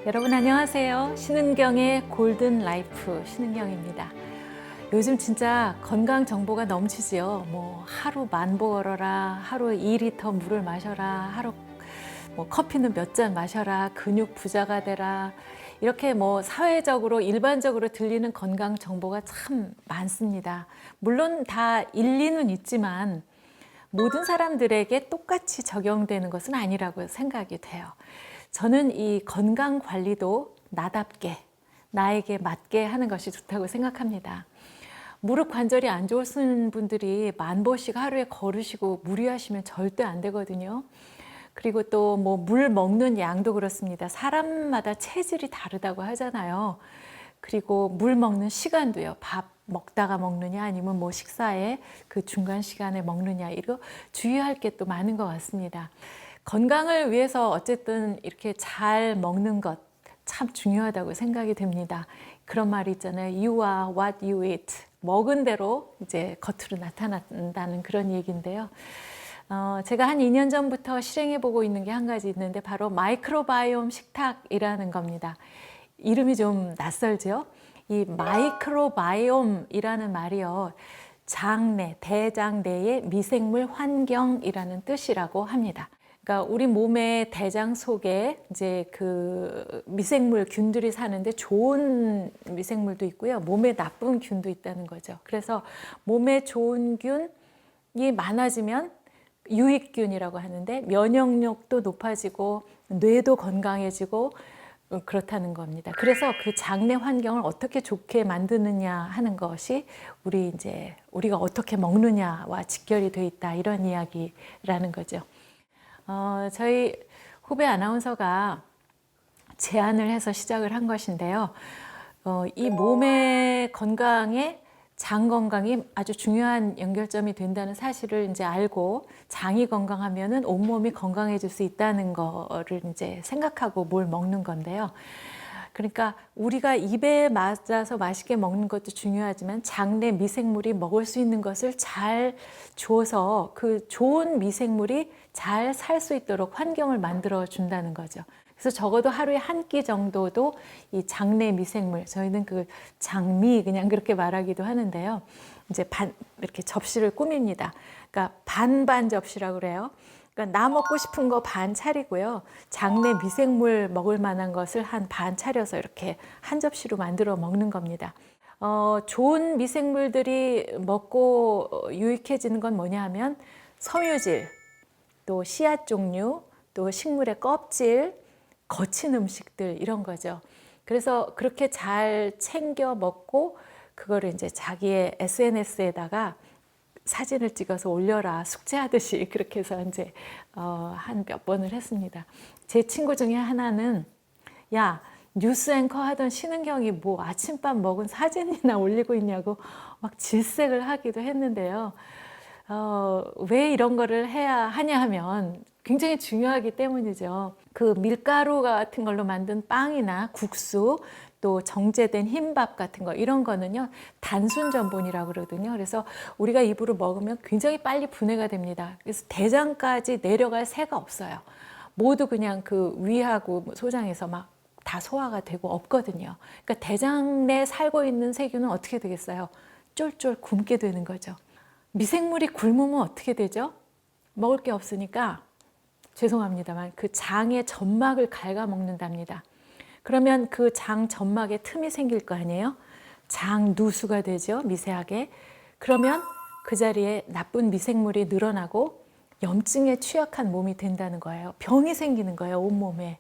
여러분 안녕하세요. 신은경의 골든 라이프 신은경입니다. 요즘 진짜 건강 정보가 넘치지요. 하루 만보 걸어라, 하루 2리터 물을 마셔라, 하루 커피는 몇 잔 마셔라, 근육 부자가 되라. 이렇게 사회적으로 일반적으로 들리는 건강 정보가 참 많습니다. 물론 다 일리는 있지만 모든 사람들에게 똑같이 적용되는 것은 아니라고 생각이 돼요. 저는 이 건강 관리도 나답게, 나에게 맞게 하는 것이 좋다고 생각합니다. 무릎 관절이 안 좋으신 분들이 만보씩 하루에 걸으시고 무리하시면 절대 안 되거든요. 그리고 또 물 먹는 양도 그렇습니다. 사람마다 체질이 다르다고 하잖아요. 그리고 물 먹는 시간도요. 밥 먹다가 먹느냐 아니면 식사에 그 중간 시간에 먹느냐, 이거 주의할 게 또 많은 것 같습니다. 건강을 위해서 어쨌든 이렇게 잘 먹는 것 참 중요하다고 생각이 됩니다. 그런 말이 있잖아요. You are what you eat. 먹은 대로 이제 겉으로 나타난다는 그런 얘기인데요. 제가 한 2년 전부터 실행해 보고 있는 게 한 가지 있는데 바로 마이크로바이옴 식탁이라는 겁니다. 이름이 좀 낯설죠? 이 마이크로바이옴이라는 말이요. 장내, 대장 내의 미생물 환경이라는 뜻이라고 합니다. 그러니까 우리 몸의 대장 속에 이제 그 미생물 균들이 사는데 좋은 미생물도 있고요. 몸에 나쁜 균도 있다는 거죠. 그래서 몸에 좋은 균이 많아지면 유익균이라고 하는데 면역력도 높아지고 뇌도 건강해지고 그렇다는 겁니다. 그래서 그 장내 환경을 어떻게 좋게 만드느냐 하는 것이 우리가 어떻게 먹느냐와 직결이 돼 있다, 이런 이야기라는 거죠. 저희 후배 아나운서가 제안을 해서 시작을 한 것인데요. 이 몸의 건강에 장 건강이 아주 중요한 연결점이 된다는 사실을 이제 알고, 장이 건강하면은 온몸이 건강해질 수 있다는 거를 이제 생각하고 뭘 먹는 건데요. 그러니까 우리가 입에 맞아서 맛있게 먹는 것도 중요하지만 장내 미생물이 먹을 수 있는 것을 잘 줘서 그 좋은 미생물이 잘 살 수 있도록 환경을 만들어 준다는 거죠. 그래서 적어도 하루에 한 끼 정도도 이 장내 미생물, 저희는 그 장미 그냥 그렇게 말하기도 하는데요. 이제 이렇게 접시를 꾸밉니다. 그러니까 반반 접시라고 그래요. 그러니까 나 먹고 싶은 거 반 차리고요. 장내 미생물 먹을 만한 것을 한 반 차려서 이렇게 한 접시로 만들어 먹는 겁니다. 좋은 미생물들이 먹고 유익해지는 건 뭐냐 하면 섬유질, 또 씨앗 종류, 또 식물의 껍질, 거친 음식들, 이런 거죠. 그래서 그렇게 잘 챙겨 먹고 그거를 이제 자기의 SNS에다가 사진을 찍어서 올려라, 숙제하듯이 그렇게 해서 이제 한 몇 번을 했습니다. 제 친구 중에 하나는, 야, 뉴스 앵커 하던 신은경이 아침밥 먹은 사진이나 올리고 있냐고 막 질색을 하기도 했는데요. 왜 이런 거를 해야 하냐 하면 굉장히 중요하기 때문이죠. 그 밀가루 같은 걸로 만든 빵이나 국수, 또 정제된 흰밥 같은 거, 이런 거는요 단순 전분이라고 그러거든요. 그래서 우리가 입으로 먹으면 굉장히 빨리 분해가 됩니다. 그래서 대장까지 내려갈 새가 없어요. 모두 그냥 그 위하고 소장에서 막 다 소화가 되고 없거든요. 그러니까 대장 내에 살고 있는 세균은 어떻게 되겠어요? 쫄쫄 굶게 되는 거죠. 미생물이 굶으면 어떻게 되죠? 먹을 게 없으니까, 죄송합니다만, 그 장의 점막을 갉아먹는답니다. 그러면 그 장 점막에 틈이 생길 거 아니에요? 장 누수가 되죠, 미세하게. 그러면 그 자리에 나쁜 미생물이 늘어나고 염증에 취약한 몸이 된다는 거예요. 병이 생기는 거예요, 온몸에.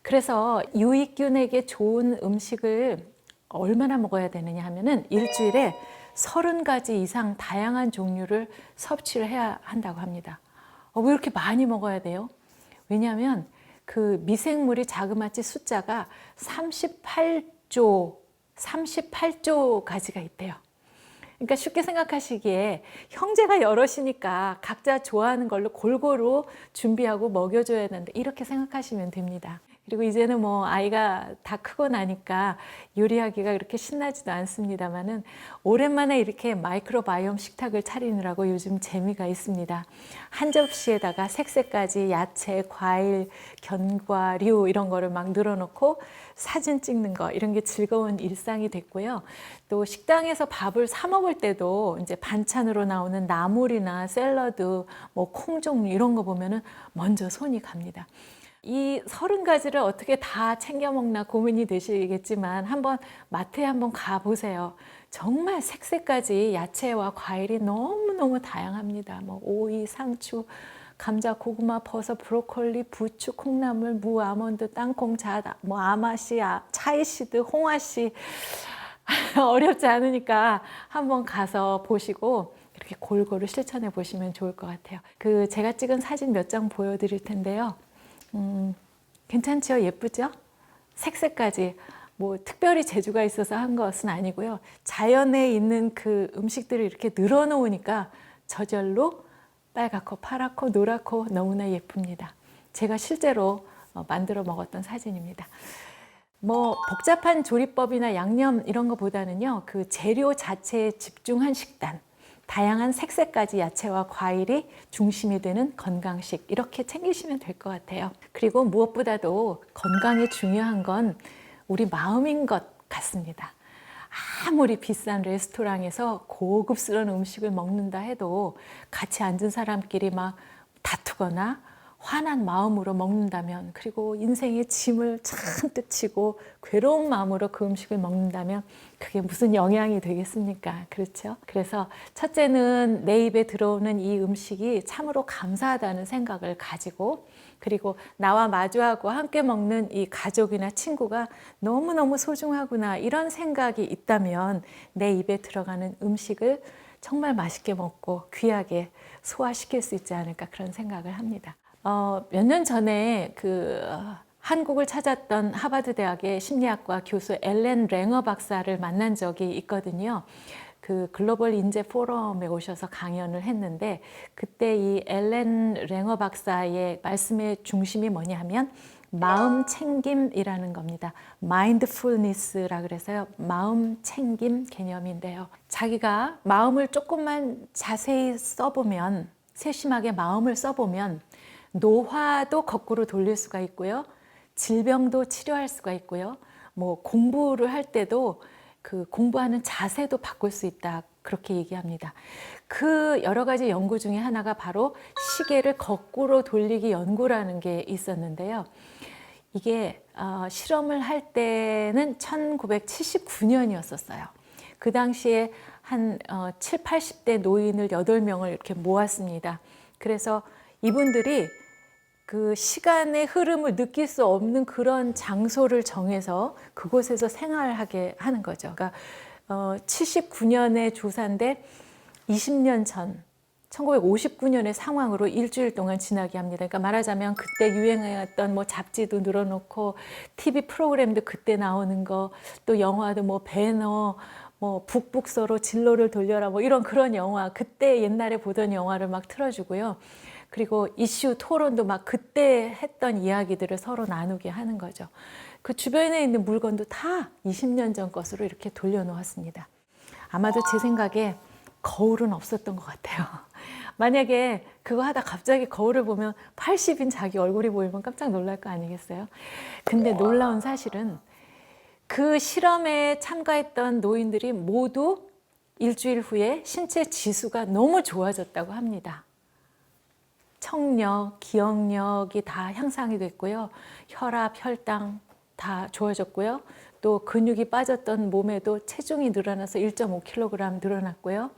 그래서 유익균에게 좋은 음식을 얼마나 먹어야 되느냐 하면은 일주일에 30가지 이상 다양한 종류를 섭취를 해야 한다고 합니다. 왜 이렇게 많이 먹어야 돼요? 왜냐하면 그 미생물이 자그마치 숫자가 38조 가지가 있대요. 그러니까 쉽게 생각하시기에 형제가 여럿이니까 각자 좋아하는 걸로 골고루 준비하고 먹여줘야 되는데, 이렇게 생각하시면 됩니다. 그리고 이제는 뭐 아이가 다 크고 나니까 요리하기가 그렇게 신나지도 않습니다만은 오랜만에 이렇게 마이크로바이옴 식탁을 차리느라고 요즘 재미가 있습니다. 한 접시에다가 색색까지 야채, 과일, 견과류 이런 거를 막 늘어놓고 사진 찍는 거 이런 게 즐거운 일상이 됐고요. 또 식당에서 밥을 사 먹을 때도 이제 반찬으로 나오는 나물이나 샐러드, 뭐 콩 종류 이런 거 보면은 먼저 손이 갑니다. 이 30가지를 어떻게 다 챙겨 먹나 고민이 되시겠지만 한번 마트에 한번 가보세요. 정말 색색까지 야채와 과일이 너무너무 다양합니다. 뭐 오이, 상추, 감자, 고구마, 버섯, 브로콜리, 부추, 콩나물, 무, 아몬드, 땅콩, 자다, 뭐 아마씨, 차이시드, 홍아씨 어렵지 않으니까 한번 가서 보시고 이렇게 골고루 실천해 보시면 좋을 것 같아요. 제가 찍은 사진 몇 장 보여드릴 텐데요. 괜찮죠? 예쁘죠? 색색까지 뭐 특별히 재주가 있어서 한 것은 아니고요. 자연에 있는 그 음식들을 이렇게 늘어놓으니까 저절로 빨갛고 파랗고 노랗고 너무나 예쁩니다. 제가 실제로 만들어 먹었던 사진입니다. 뭐 복잡한 조리법이나 양념 이런 것보다는요, 그 재료 자체에 집중한 식단, 다양한 색색까지 야채와 과일이 중심이 되는 건강식 이렇게 챙기시면 될 것 같아요. 그리고 무엇보다도 건강에 중요한 건 우리 마음인 것 같습니다. 아무리 비싼 레스토랑에서 고급스러운 음식을 먹는다 해도 같이 앉은 사람끼리 막 다투거나 화난 마음으로 먹는다면, 그리고 인생의 짐을 잔뜩 지고 괴로운 마음으로 그 음식을 먹는다면 그게 무슨 영향이 되겠습니까? 그렇죠? 그래서 첫째는 내 입에 들어오는 이 음식이 참으로 감사하다는 생각을 가지고, 그리고 나와 마주하고 함께 먹는 이 가족이나 친구가 너무너무 소중하구나 이런 생각이 있다면 내 입에 들어가는 음식을 정말 맛있게 먹고 귀하게 소화시킬 수 있지 않을까 그런 생각을 합니다. 몇 년 전에 한국을 찾았던 하버드 대학의 심리학과 교수 엘렌 랭어 박사를 만난 적이 있거든요. 그 글로벌 인재 포럼에 오셔서 강연을 했는데, 그때 이 엘렌 랭어 박사의 말씀의 중심이 뭐냐면 마음 챙김이라는 겁니다. 마인드풀니스라 그래서요. 마음 챙김 개념인데요. 자기가 마음을 조금만 자세히 써보면, 세심하게 마음을 써보면 노화도 거꾸로 돌릴 수가 있고요. 질병도 치료할 수가 있고요. 뭐 공부를 할 때도 그 공부하는 자세도 바꿀 수 있다. 그렇게 얘기합니다. 그 여러 가지 연구 중에 하나가 바로 시계를 거꾸로 돌리기 연구라는 게 있었는데요. 이게 실험을 할 때는 1979년이었었어요. 그 당시에 한 7, 80대 노인을 8명을 이렇게 모았습니다. 그래서 이분들이 그 시간의 흐름을 느낄 수 없는 그런 장소를 정해서 그곳에서 생활하게 하는 거죠. 그러니까 79년의 조사인데 20년 전 1959년의 상황으로 일주일 동안 지나게 합니다. 그러니까 말하자면 그때 유행했던 뭐 잡지도 늘어놓고 TV 프로그램도 그때 나오는 거, 또 영화도 뭐 배너, 뭐 북북서로 진로를 돌려라 뭐 이런 그런 영화, 그때 옛날에 보던 영화를 막 틀어주고요. 그리고 이슈 토론도 막 그때 했던 이야기들을 서로 나누게 하는 거죠. 그 주변에 있는 물건도 다 20년 전 것으로 이렇게 돌려놓았습니다. 아마도 제 생각에 거울은 없었던 것 같아요. 만약에 그거 하다 갑자기 거울을 보면 80인 자기 얼굴이 보이면 깜짝 놀랄 거 아니겠어요? 근데 놀라운 사실은 그 실험에 참가했던 노인들이 모두 일주일 후에 신체 지수가 너무 좋아졌다고 합니다. 청력, 기억력이 다 향상이 됐고요. 혈압, 혈당 다 좋아졌고요. 또 근육이 빠졌던 몸에도 체중이 늘어나서 1.5kg 늘어났고요.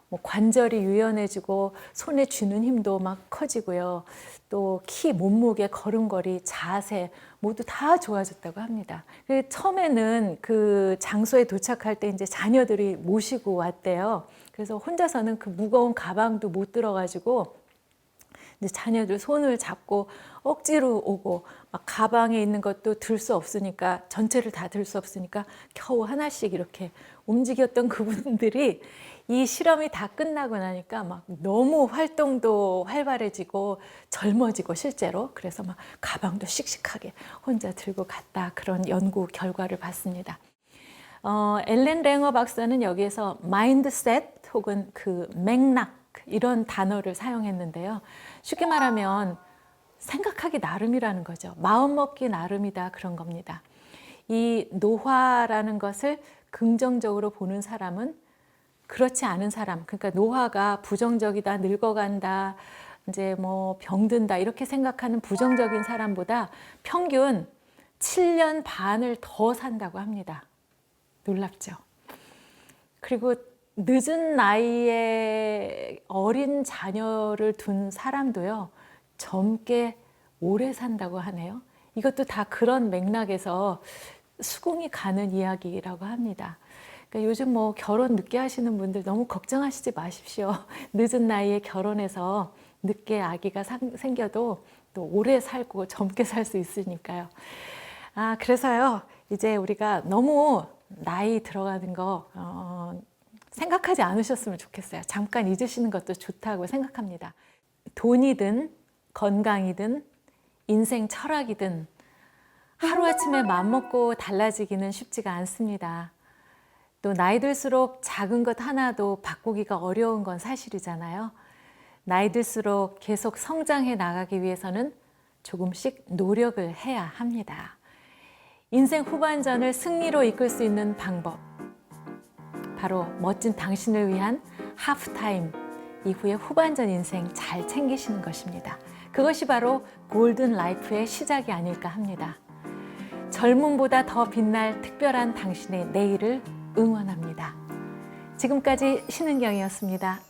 뭐 관절이 유연해지고 손에 쥐는 힘도 막 커지고요. 또 키, 몸무게, 걸음걸이, 자세 모두 다 좋아졌다고 합니다. 처음에는 그 장소에 도착할 때 이제 자녀들이 모시고 왔대요. 그래서 혼자서는 그 무거운 가방도 못 들어가지고 이제 자녀들 손을 잡고 억지로 오고, 막 가방에 있는 것도 들 수 없으니까, 전체를 다 들 수 없으니까 겨우 하나씩 이렇게 움직였던 그분들이 이 실험이 다 끝나고 나니까 막 너무 활동도 활발해지고 젊어지고 실제로 그래서 막 가방도 씩씩하게 혼자 들고 갔다 그런 연구 결과를 봤습니다. 엘렌 랭어 박사는 여기에서 마인드셋 혹은 그 맥락 이런 단어를 사용했는데요. 쉽게 말하면 생각하기 나름이라는 거죠. 마음먹기 나름이다 그런 겁니다. 이 노화라는 것을 긍정적으로 보는 사람은 그렇지 않은 사람, 그러니까 노화가 부정적이다, 늙어간다, 이제 뭐 병든다 이렇게 생각하는 부정적인 사람보다 평균 7년 반을 더 산다고 합니다. 놀랍죠? 그리고 늦은 나이에 어린 자녀를 둔 사람도요, 젊게 오래 산다고 하네요. 이것도 다 그런 맥락에서 수긍이 가는 이야기라고 합니다. 그러니까 요즘 뭐 결혼 늦게 하시는 분들 너무 걱정하시지 마십시오. 늦은 나이에 결혼해서 늦게 아기가 생겨도 또 오래 살고 젊게 살 수 있으니까요. 그래서요, 이제 우리가 너무 나이 들어가는 거 생각하지 않으셨으면 좋겠어요. 잠깐 잊으시는 것도 좋다고 생각합니다. 돈이든 건강이든 인생 철학이든 하루아침에 맘먹고 달라지기는 쉽지가 않습니다. 또 나이 들수록 작은 것 하나도 바꾸기가 어려운 건 사실이잖아요. 나이 들수록 계속 성장해 나가기 위해서는 조금씩 노력을 해야 합니다. 인생 후반전을 승리로 이끌 수 있는 방법, 바로 멋진 당신을 위한 하프타임 이후의 후반전 인생 잘 챙기시는 것입니다. 그것이 바로 골든 라이프의 시작이 아닐까 합니다. 젊음보다 더 빛날 특별한 당신의 내일을 응원합니다. 지금까지 신은경이었습니다.